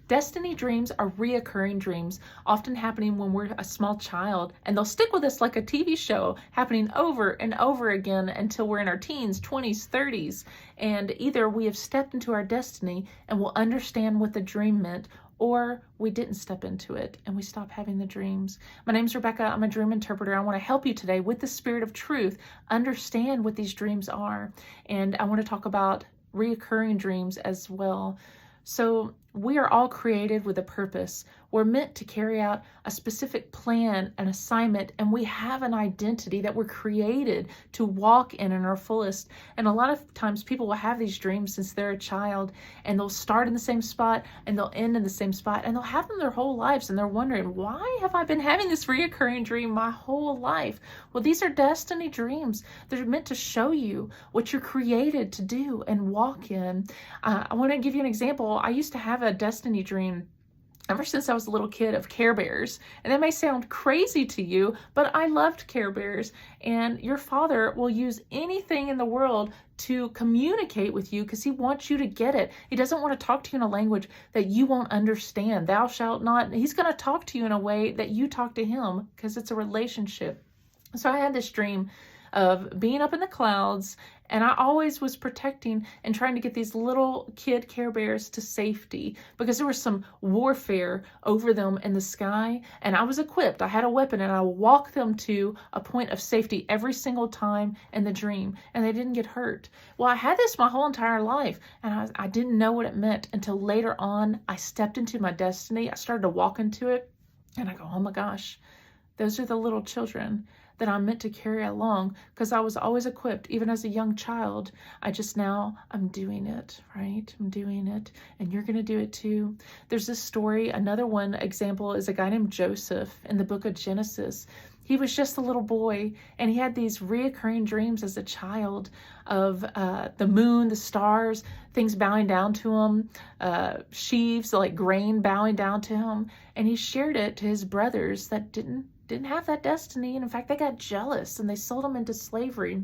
Destiny dreams are reoccurring dreams, often happening when we're a small child, and they'll stick with us like a TV show, happening over and over again until we're in our teens, 20s, 30s. And either we have stepped into our destiny and will understand what the dream meant, or we didn't step into it and we stop having the dreams. My name's Rebecca. I'm a dream interpreter. I want to help you today with the Spirit of Truth understand what these dreams are. And I want to talk about reoccurring dreams as well. So we are all created with a purpose. We're meant to carry out a specific plan, an assignment, and we have an identity that we're created to walk in our fullest. And a lot of times people will have these dreams since they're a child, and they'll start in the same spot and they'll end in the same spot, and they'll have them their whole lives, and they're wondering, why have I been having this reoccurring dream my whole life? Well, these are destiny dreams. They're meant to show you what you're created to do and walk in. I want to give you an example. I used to have a destiny dream ever since I was a little kid of Care Bears. And that may sound crazy to you, but I loved Care Bears. And your father will use anything in the world to communicate with you because he wants you to get it. He doesn't want to talk to you in a language that you won't understand. Thou shalt not. He's going to talk to you in a way that you talk to him because it's a relationship. So I had this dream of being up in the clouds, and I always was protecting and trying to get these little kid Care Bears to safety because there was some warfare over them in the sky, and I was equipped. I had a weapon, and I walked them to a point of safety every single time in the dream, and they didn't get hurt. Well, I had this my whole entire life, and I didn't know what it meant until later on I stepped into my destiny. I started to walk into it, and I go, oh my gosh, those are the little children that I'm meant to carry along because I was always equipped, even as a young child. I'm doing it, right? I'm doing it, and you're going to do it too. There's this story, another one example is a guy named Joseph in the book of Genesis. He was just a little boy, and he had these reoccurring dreams as a child of the moon, the stars, things bowing down to him, sheaves like grain bowing down to him, and he shared it to his brothers that didn't have that destiny. And in fact, they got jealous and they sold him into slavery.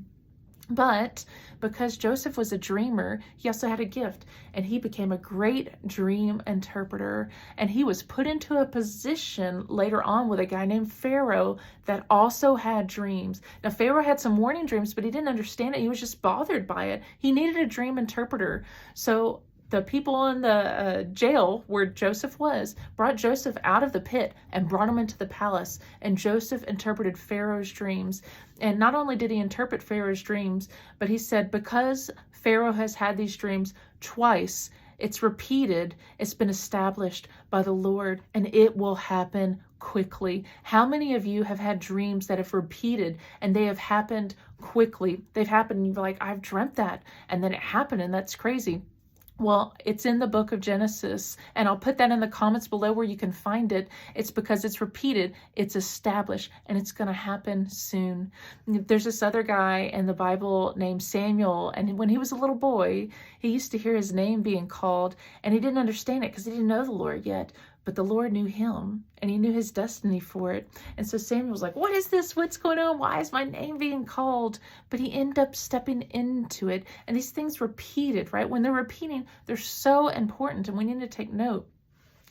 But because Joseph was a dreamer, he also had a gift, and he became a great dream interpreter. And he was put into a position later on with a guy named Pharaoh that also had dreams. Now, Pharaoh had some warning dreams, but he didn't understand it. He was just bothered by it. He needed a dream interpreter. So the people in the jail where Joseph was brought Joseph out of the pit and brought him into the palace. And Joseph interpreted Pharaoh's dreams. And not only did he interpret Pharaoh's dreams, but he said, because Pharaoh has had these dreams twice, it's repeated, it's been established by the Lord, and it will happen quickly. How many of you have had dreams that have repeated and they have happened quickly? They've happened and you're like, I've dreamt that, and then it happened, and that's crazy. Well, it's in the book of Genesis, and I'll put that in the comments below where you can find it. It's because it's repeated, it's established, and it's going to happen soon. There's this other guy in the Bible named Samuel, and when he was a little boy, he used to hear his name being called, and he didn't understand it because he didn't know the Lord yet. But the Lord knew him, and he knew his destiny for it. And so Samuel was like, what is this? What's going on? Why is my name being called? But he ended up stepping into it. And these things repeated, right? When they're repeating, they're so important, and we need to take note.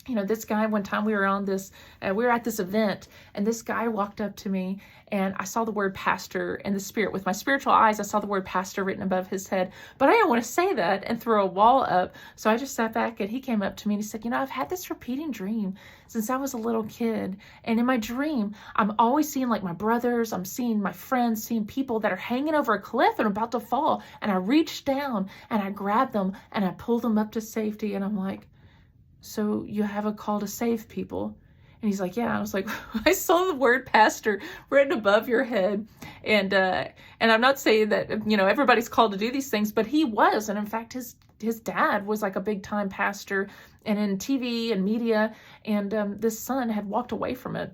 You know, this guy, one time we were at this event, and this guy walked up to me, and I saw the word pastor in the spirit. With my spiritual eyes, I saw the word pastor written above his head, but I didn't want to say that and throw a wall up. So I just sat back, and he came up to me and he said, I've had this repeating dream since I was a little kid. And in my dream, I'm always seeing like my brothers, I'm seeing my friends, seeing people that are hanging over a cliff and about to fall. And I reached down and I grabbed them and I pulled them up to safety. And I'm like, so you have a call to save people? And he's like, yeah. I was like, I saw the word pastor written above your head. And I'm not saying that, everybody's called to do these things, but he was. And in fact, his dad was like a big time pastor and in TV and media. And this son had walked away from it.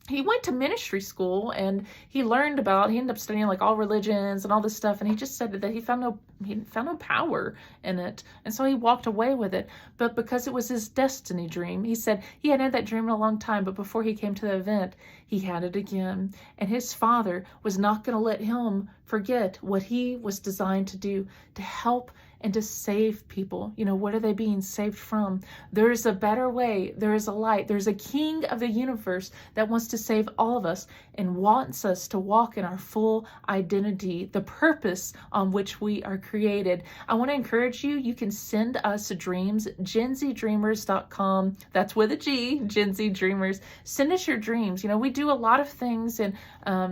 He went to ministry school and he ended up studying like all religions and all this stuff. And he just said that he found no power in it. And so he walked away with it. But because it was his destiny dream, he said he hadn't had that dream in a long time, but before he came to the event, he had it again. And his father was not going to let him forget what he was designed to do, to help and to save people. What are they being saved from? There is a better way. There is a light. There's a king of the universe that wants to save all of us and wants us to walk in our full identity, the purpose on which we are created. I want to encourage you. You can send us dreams, genzdreamers.com. That's with a G, Gen Z Dreamers. Send us your dreams. We do a lot of things, and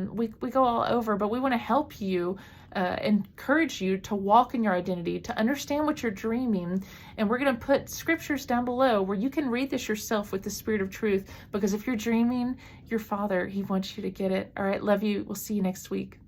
we go all over, but we want to help you, encourage you to walk in your identity, to understand what you're dreaming. And we're going to put scriptures down below where you can read this yourself with the Spirit of truth, because if you're dreaming, your Father, He wants you to get it. All right, love you. We'll see you next week.